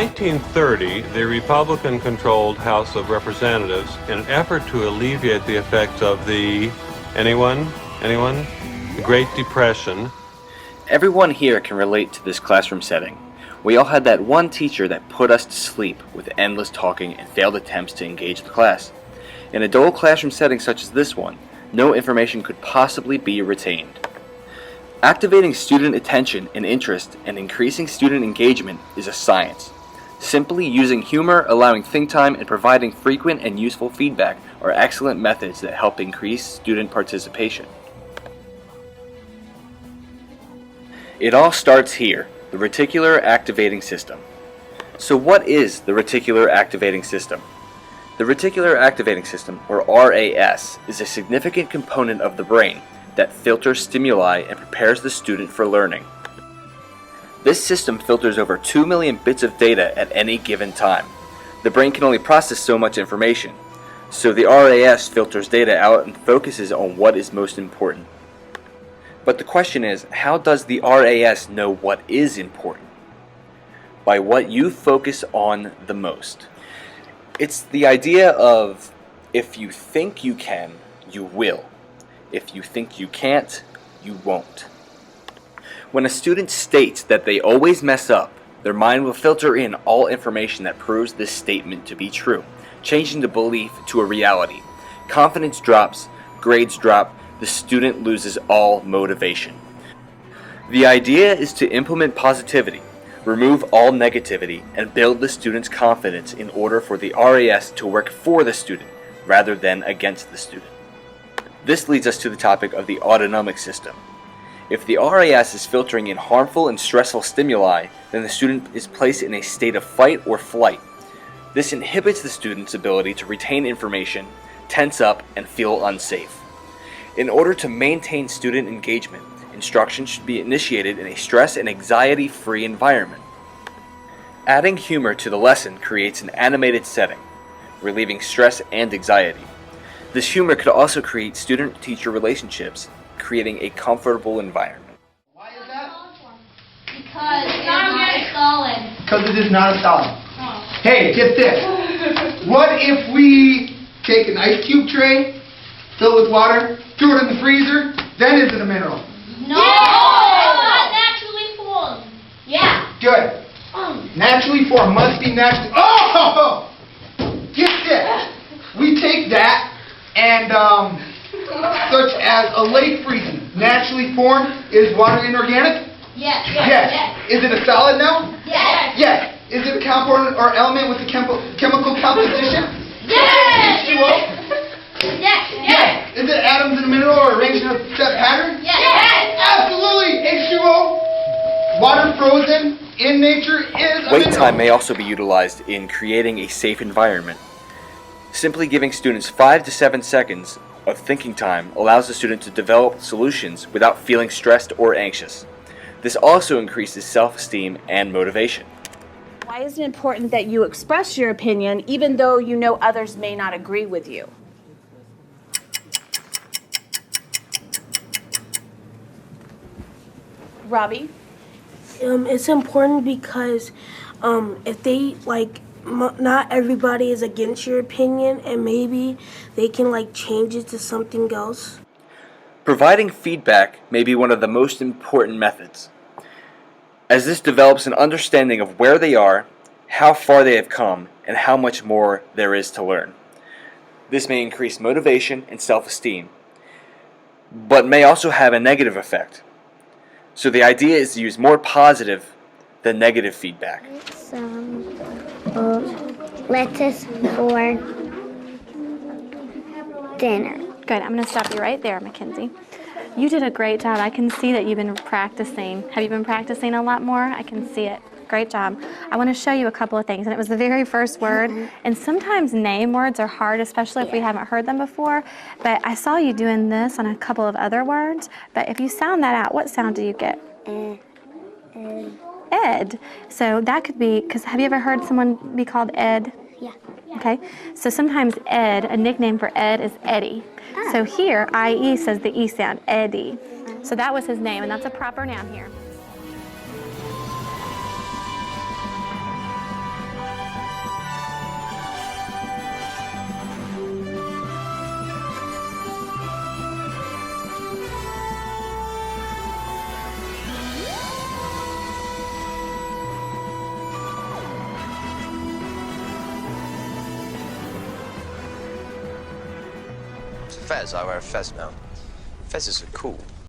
1930, the Republican-controlled House of Representatives, in an effort to alleviate the effects of the, anyone? The Great Depression. Everyone here can relate to this classroom setting. We all had that one teacher that put us to sleep with endless talking and failed attempts to engage the class. In a dull classroom setting such as this one, no information could possibly be retained. Activating student attention and interest and increasing student engagement is a science. Simply using humor, allowing think time, and providing frequent and useful feedback are excellent methods that help increase student participation. It all starts here, the reticular activating system. So what is the reticular activating system? The reticular activating system, or RAS, is a significant component of the brain that filters stimuli and prepares the student for learning. This system filters over 2 million bits of data at any given time. The brain can only process so much information, so the RAS filters data out and focuses on what is most important. But the question is, how does the RAS know what is important? By what you focus on the most. It's the idea of, if you think you can, you will. If you think you can't, you won't. When a student states that they always mess up, their mind will filter in all information that proves this statement to be true, changing the belief to a reality. Confidence drops, grades drop, the student loses all motivation. The idea is to implement positivity, remove all negativity, and build the student's confidence in order for the RAS to work for the student rather than against the student. This leads us to the topic of the autonomic system. If the RAS is filtering in harmful and stressful stimuli, then the student is placed in a state of fight or flight. This inhibits the student's ability to retain information, tense up, and feel unsafe. In order to maintain student engagement, instruction should be initiated in a stress and anxiety-free environment. Adding humor to the lesson creates an animated setting, relieving stress and anxiety. This humor could also create student-teacher relationships, creating a comfortable environment. Why is that? Because it's not a solid. Because it is not a solid. Oh. Hey, get this. What if we take an ice cube tray, fill it with water, threw it in the freezer, then is it a mineral? No! It's not naturally formed. Yeah. Good. Naturally formed must be naturally... Oh! Get this. We take that and, such as a lake freezing, naturally formed, is water inorganic? Yes. Yes. Is it a solid now? Yes. Yes. Is it a component or element with a chemical composition? Yes. H2O? Yes. Yes. Is it atoms in a mineral or arranged in a set pattern? Yes. Absolutely. H2O. Water frozen in nature is a Wait mineral. time may also be utilized in creating a safe environment. Simply giving students 5 to 7 seconds of thinking time allows the student to develop solutions without feeling stressed or anxious. This also increases self-esteem and motivation. Why is it important that you express your opinion even though you know others may not agree with you? Robbie? It's important because if they not everybody is against your opinion, and maybe they can change it to something else. Providing feedback may be one of the most important methods, as this develops an understanding of where they are, how far they have come, and how much more there is to learn. This may increase motivation and self-esteem, but may also have a negative effect. So the idea is to use more positive than negative feedback. Some lettuce for dinner. Good. I'm going to stop you right there, Mackenzie. You did a great job. I can see that you've been practicing. Have you been practicing a lot more? I can see it. Great job. I want to show you a couple of things, and it was the very first word. And sometimes name words are hard, especially if we haven't heard them before. But I saw you doing this on a couple of other words. But if you sound that out, what sound do you get? Ed. So that could be, because have you ever heard someone be called Ed? Yeah. Okay. So sometimes Ed, a nickname for Ed is Eddie. So here, IE says the E sound, Eddie. So that was his name, and that's a proper noun here. fez. I wear a fez now. Fezes are cool.